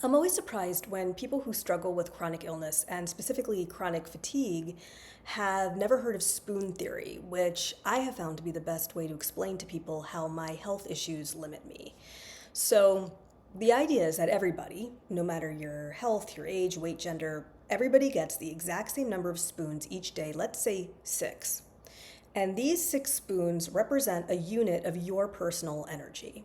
I'm always surprised when people who struggle with chronic illness and specifically chronic fatigue have never heard of spoon theory, which I have found to be the best way to explain to people how my health issues limit me. So, the idea is that everybody, no matter your health, your age, weight, gender, everybody gets the exact same number of spoons each day, let's say six. And these six spoons represent a unit of your personal energy.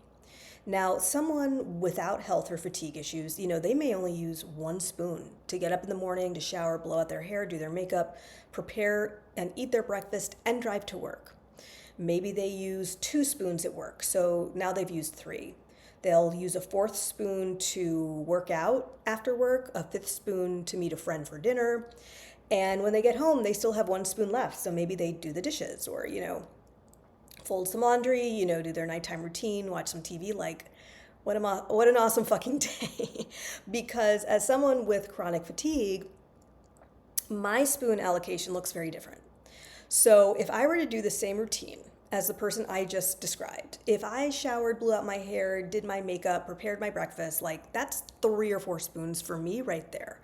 Now, someone without health or fatigue issues, they may only use one spoon to get up in the morning, to shower, blow out their hair, do their makeup, prepare and eat their breakfast, and drive to work. Maybe they use two spoons at work, so now they've used three. They'll use a fourth spoon to work out after work, a fifth spoon to meet a friend for dinner, and when they get home, they still have one spoon left, so maybe they do the dishes or, fold some laundry, do their nighttime routine, watch some TV. Like, what an awesome fucking day. Because as someone with chronic fatigue, my spoon allocation looks very different. So if I were to do the same routine as the person I just described, if I showered, blew out my hair, did my makeup, prepared my breakfast, like that's 3 or 4 spoons for me right there.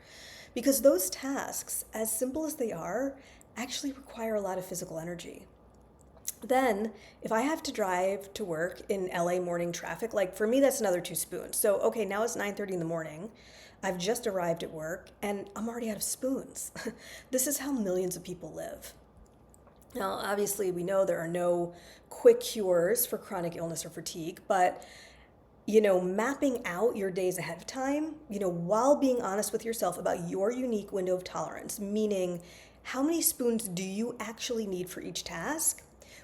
Because those tasks, as simple as they are, actually require a lot of physical energy. Then, if I have to drive to work in LA morning traffic, like for me, that's another 2 spoons. So, okay, now it's 9:30 in the morning. I've just arrived at work and I'm already out of spoons. This is how millions of people live. Now, obviously, we know there are no quick cures for chronic illness or fatigue, but mapping out your days ahead of time, while being honest with yourself about your unique window of tolerance, meaning how many spoons do you actually need for each task,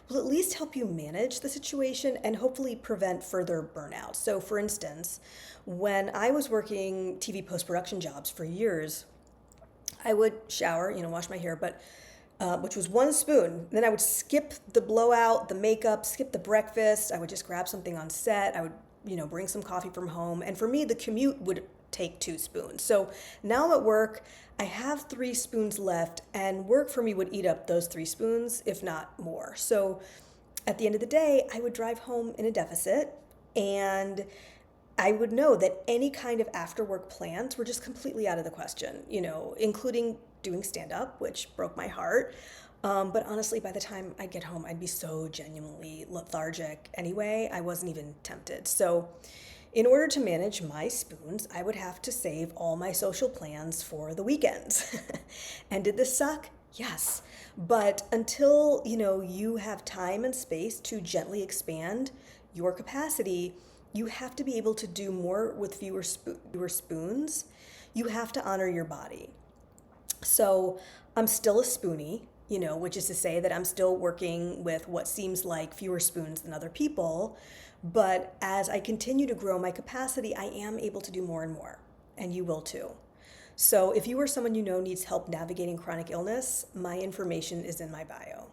will at least help you manage the situation and hopefully prevent further burnout. So, for instance, when I was working TV post-production jobs for years, I would shower, wash my hair, but which was one spoon. Then I would skip the blowout, the makeup, skip the breakfast. I would just grab something on set. I would, bring some coffee from home. And for me, the commute would take 2 spoons. So now I'm at work. I have 3 spoons left, and work for me would eat up those 3 spoons, if not more. So at the end of the day, I would drive home in a deficit, and I would know that any kind of after work plans were just completely out of the question, including doing stand up, which broke my heart. But honestly, by the time I'd get home, I'd be so genuinely lethargic anyway, I wasn't even tempted. So, in order to manage my spoons, I would have to save all my social plans for the weekends. And did this suck? Yes. But until, you have time and space to gently expand your capacity, you have to be able to do more with fewer spoons. You have to honor your body. So I'm still a spoonie, which is to say that I'm still working with what seems like fewer spoons than other people. But as I continue to grow my capacity, I am able to do more and more, and you will too. So if you or someone you know needs help navigating chronic illness, my information is in my bio.